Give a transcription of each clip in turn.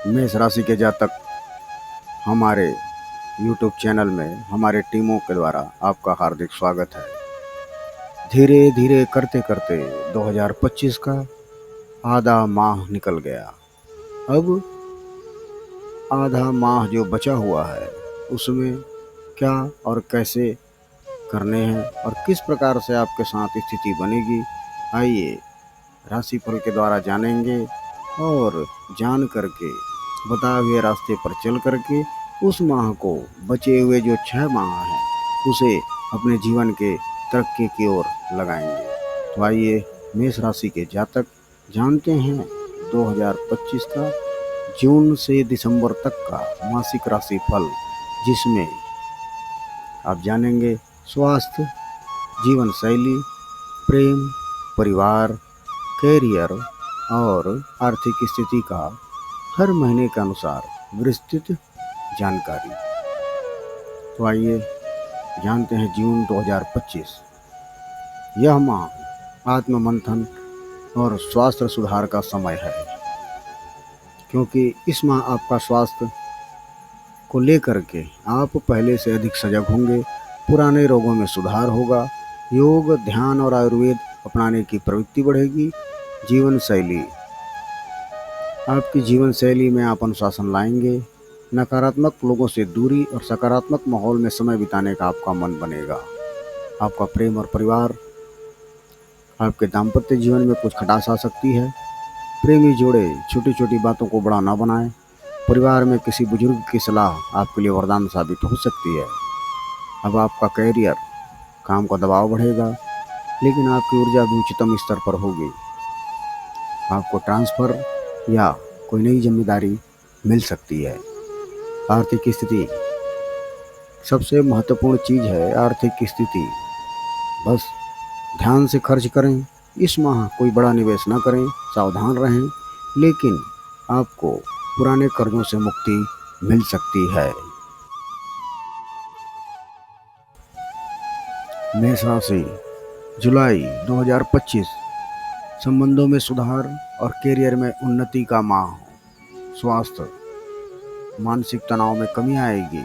मेष राशि के जातक हमारे YouTube चैनल में हमारे टीमों के द्वारा आपका हार्दिक स्वागत है। धीरे धीरे करते करते 2025 का आधा माह निकल गया। अब आधा माह जो बचा हुआ है उसमें क्या और कैसे करने हैं और किस प्रकार से आपके साथ स्थिति बनेगी, आइए राशिफल के द्वारा जानेंगे और जान करके बताए हुए रास्ते पर चल करके उस माह को, बचे हुए जो 6 माह हैं, उसे अपने जीवन के तरक्की की ओर लगाएंगे। तो आइए मेष राशि के जातक जानते हैं 2025 का जून से दिसंबर तक का मासिक राशि फल, जिसमें आप जानेंगे स्वास्थ्य, जीवन शैली, प्रेम, परिवार, कैरियर और आर्थिक स्थिति का हर महीने के अनुसार विस्तृत जानकारी। तो आइए जानते हैं जून 2025। यह माह आत्म मंथन और स्वास्थ्य सुधार का समय है, क्योंकि इस माह आपका स्वास्थ्य को लेकर के आप पहले से अधिक सजग होंगे। पुराने रोगों में सुधार होगा, योग, ध्यान और आयुर्वेद अपनाने की प्रवृत्ति बढ़ेगी। जीवन शैली, आपकी जीवन शैली में आप अनुशासन लाएंगे। नकारात्मक लोगों से दूरी और सकारात्मक माहौल में समय बिताने का आपका मन बनेगा। आपका प्रेम और परिवार, आपके दाम्पत्य जीवन में कुछ खटास आ सकती है। प्रेमी जोड़े छोटी छोटी बातों को बड़ा ना बनाएं। परिवार में किसी बुजुर्ग की सलाह आपके लिए वरदान साबित हो सकती है। अब आपका कैरियर, काम का दबाव बढ़ेगा, लेकिन आपकी ऊर्जा भी उच्चतम स्तर पर होगी। आपको ट्रांसफ़र या कोई नई जिम्मेदारी मिल सकती है। आर्थिक स्थिति, सबसे महत्वपूर्ण चीज़ है आर्थिक स्थिति। बस ध्यान से खर्च करें। इस माह कोई बड़ा निवेश ना करें, सावधान रहें, लेकिन आपको पुराने कर्जों से मुक्ति मिल सकती है। मेष राशि, जुलाई 2025 संबंधों में सुधार और कैरियर में उन्नति का माह। स्वास्थ्य, मानसिक तनाव में कमी आएगी।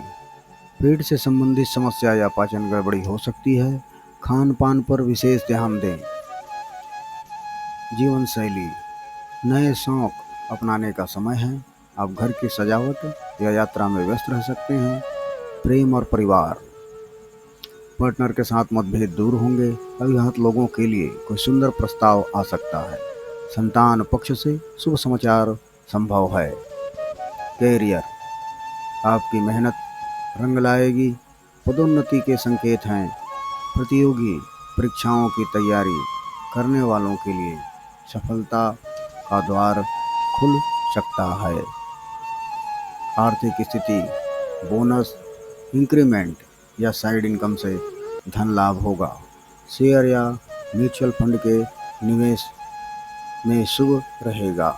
पेट से संबंधित समस्या या पाचन गड़बड़ी हो सकती है। खान पान पर विशेष ध्यान दें। जीवन शैली, नए शौक अपनाने का समय है। आप घर की सजावट या यात्रा में व्यस्त रह सकते हैं। प्रेम और परिवार, पार्टनर के साथ मतभेद दूर होंगे। अविवाहित लोगों के लिए कोई सुंदर प्रस्ताव आ सकता है। संतान पक्ष से शुभ समाचार संभव है। कैरियर, आपकी मेहनत रंग लाएगी। पदोन्नति के संकेत हैं। प्रतियोगी परीक्षाओं की तैयारी करने वालों के लिए सफलता का द्वार खुल सकता है। आर्थिक स्थिति, बोनस, इंक्रीमेंट या साइड इनकम से धन लाभ होगा। शेयर या म्यूचुअल फंड के निवेश में शुभ रहेगा।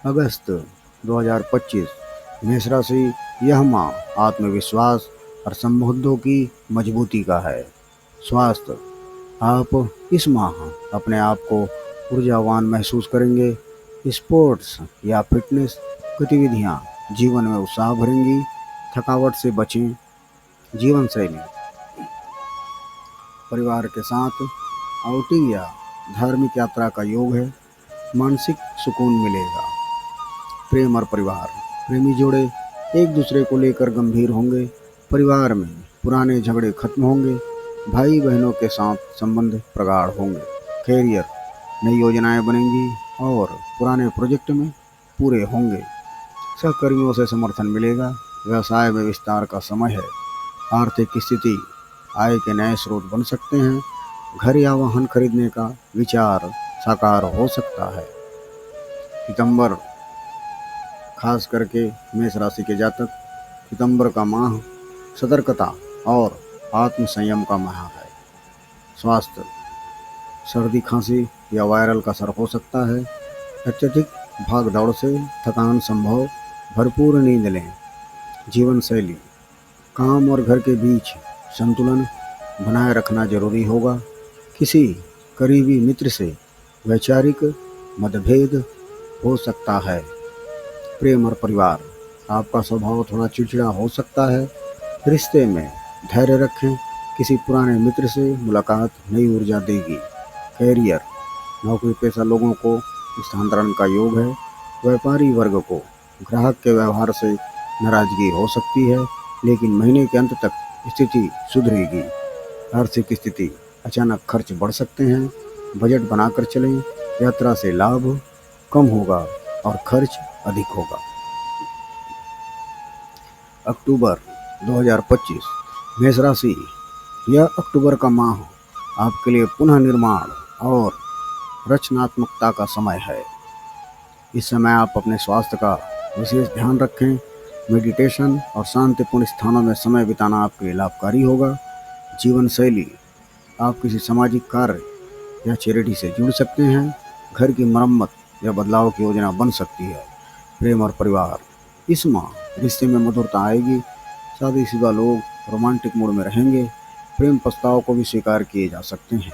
अगस्त 2025 मेष राशि, यह माह आत्मविश्वास और संबंधों की मजबूती का है। स्वास्थ्य, आप इस माह अपने आप को ऊर्जावान महसूस करेंगे। स्पोर्ट्स या फिटनेस गतिविधियां जीवन में उत्साह भरेंगी। थकावट से बचें। जीवन शैली, परिवार के साथ आउटिंग या धार्मिक यात्रा का योग है। मानसिक सुकून मिलेगा। प्रेम और परिवार, प्रेमी जोड़े एक दूसरे को लेकर गंभीर होंगे। परिवार में पुराने झगड़े खत्म होंगे। भाई बहनों के साथ संबंध प्रगाढ़ होंगे। कैरियर, नई योजनाएं बनेंगी और पुराने प्रोजेक्ट में पूरे होंगे। सहकर्मियों से समर्थन मिलेगा। व्यवसाय में विस्तार का समय है। आर्थिक स्थिति, आय के नए स्रोत बन सकते हैं। घर या वाहन खरीदने का विचार साकार हो सकता है। सितंबर, खास करके मेष राशि के जातक, सितंबर का माह सतर्कता और आत्म संयम का माह है। स्वास्थ्य, सर्दी खांसी या वायरल का असर हो सकता है। अत्यधिक भाग दौड़ से थकान संभव। भरपूर नींद लें। जीवन शैली, काम और घर के बीच संतुलन बनाए रखना जरूरी होगा। किसी करीबी मित्र से वैचारिक मतभेद हो सकता है। प्रेम और परिवार, आपका स्वभाव थोड़ा चिड़चिड़ा हो सकता है। रिश्ते में धैर्य रखें, किसी पुराने मित्र से मुलाकात नई ऊर्जा देगी। कैरियर, नौकरी पेशा लोगों को स्थानांतरण का योग है। व्यापारी वर्ग को ग्राहक के व्यवहार से नाराजगी हो सकती है, लेकिन महीने के अंत तक स्थिति सुधरेगी। आर्थिक स्थिति, अचानक खर्च बढ़ सकते हैं, बजट बनाकर चलें। यात्रा से लाभ कम होगा और खर्च अधिक होगा। अक्टूबर 2025, मेष राशि, यह अक्टूबर का माह आपके लिए पुनः निर्माण और रचनात्मकता का समय है। इस समय आप अपने स्वास्थ्य का विशेष ध्यान रखें। मेडिटेशन और शांतिपूर्ण स्थानों में समय बिताना आपके लिए लाभकारी होगा। जीवन शैली, आप किसी सामाजिक कार्य या चैरिटी से जुड़ सकते हैं। घर की मरम्मत या बदलाव की योजना बन सकती है। प्रेम और परिवार, इस माह रिश्ते में मधुरता आएगी। शादीशुदा लोग रोमांटिक मूड में रहेंगे। प्रेम प्रस्ताव को भी स्वीकार किए जा सकते हैं।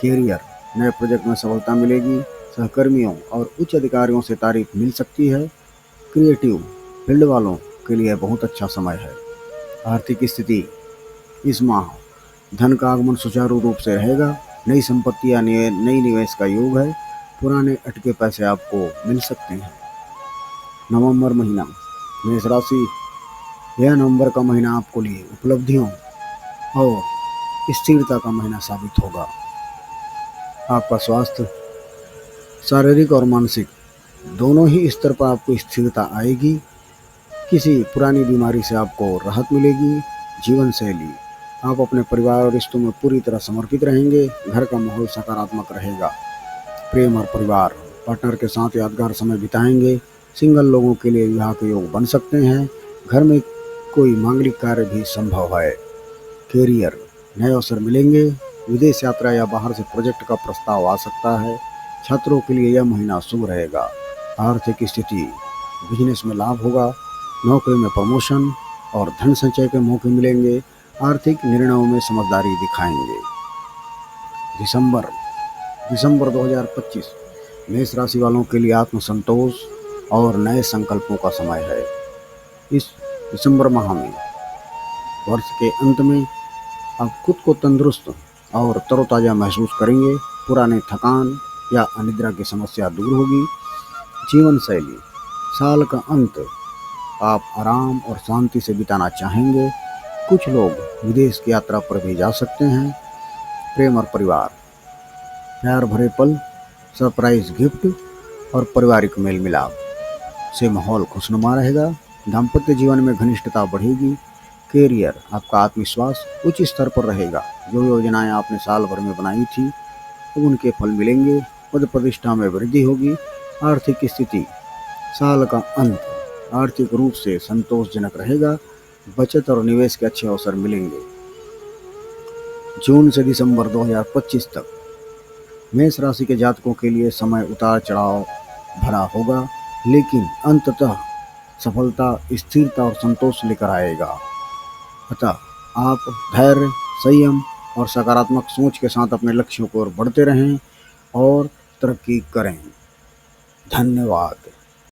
कैरियर, नए प्रोजेक्ट में सफलता मिलेगी। सहकर्मियों और उच्च अधिकारियों से तारीफ मिल सकती है। क्रिएटिव फील्ड वालों के लिए बहुत अच्छा समय है। आर्थिक स्थिति, इस माह धन का आगमन सुचारू रूप से रहेगा। नई संपत्ति या नई निवेश का योग है। पुराने अटके पैसे आपको मिल सकते हैं। नवंबर महीना, मेष राशि, यह नवंबर का महीना आपके लिए उपलब्धियों और स्थिरता का महीना साबित होगा। आपका स्वास्थ्य, शारीरिक और मानसिक दोनों ही स्तर पर आपको स्थिरता आएगी। किसी पुरानी बीमारी से आपको राहत मिलेगी। जीवन शैली, आप अपने परिवार और रिश्तों में पूरी तरह समर्पित रहेंगे। घर का माहौल सकारात्मक रहेगा। प्रेम और परिवार, पार्टनर के साथ यादगार समय बिताएंगे। सिंगल लोगों के लिए विवाह के योग बन सकते हैं। घर में कोई मांगलिक कार्य भी संभव है। कैरियर, नए अवसर मिलेंगे। विदेश यात्रा या बाहर से प्रोजेक्ट का प्रस्ताव आ सकता है। छात्रों के लिए यह महीना शुभ रहेगा। आर्थिक स्थिति, बिजनेस में लाभ होगा। नौकरी में प्रमोशन और धन संचय के मौके मिलेंगे। आर्थिक निर्णयों में समझदारी दिखाएंगे। दिसंबर 2025, मेष राशि वालों के लिए आत्मसंतोष और नए संकल्पों का समय है। इस दिसंबर माह में, वर्ष के अंत में, आप खुद को तंदुरुस्त और तरोताज़ा महसूस करेंगे। पुराने थकान या अनिद्रा की समस्या दूर होगी। जीवन शैली, साल का अंत आप आराम और शांति से बिताना चाहेंगे। कुछ लोग विदेश की यात्रा पर भी जा सकते हैं। प्रेम और परिवार, प्यार भरे पल, सरप्राइज गिफ्ट और पारिवारिक मेल मिलाप से माहौल खुशनुमा रहेगा। दाम्पत्य जीवन में घनिष्ठता बढ़ेगी। कैरियर, आपका आत्मविश्वास उच्च स्तर पर रहेगा। जो योजनाएं आपने साल भर में बनाई थी, अब उनके फल मिलेंगे। पद प्रतिष्ठा में वृद्धि होगी। आर्थिक स्थिति, साल का अंत आर्थिक रूप से संतोषजनक रहेगा। बचत और निवेश के अच्छे अवसर मिलेंगे। जून से दिसंबर 2025 तक मेष राशि के जातकों के लिए समय उतार चढ़ाव भरा होगा, लेकिन अंततः सफलता, स्थिरता और संतोष लेकर आएगा। अतः आप धैर्य, संयम और सकारात्मक सोच के साथ अपने लक्ष्यों की ओर बढ़ते रहें और तरक्की करें। धन्यवाद।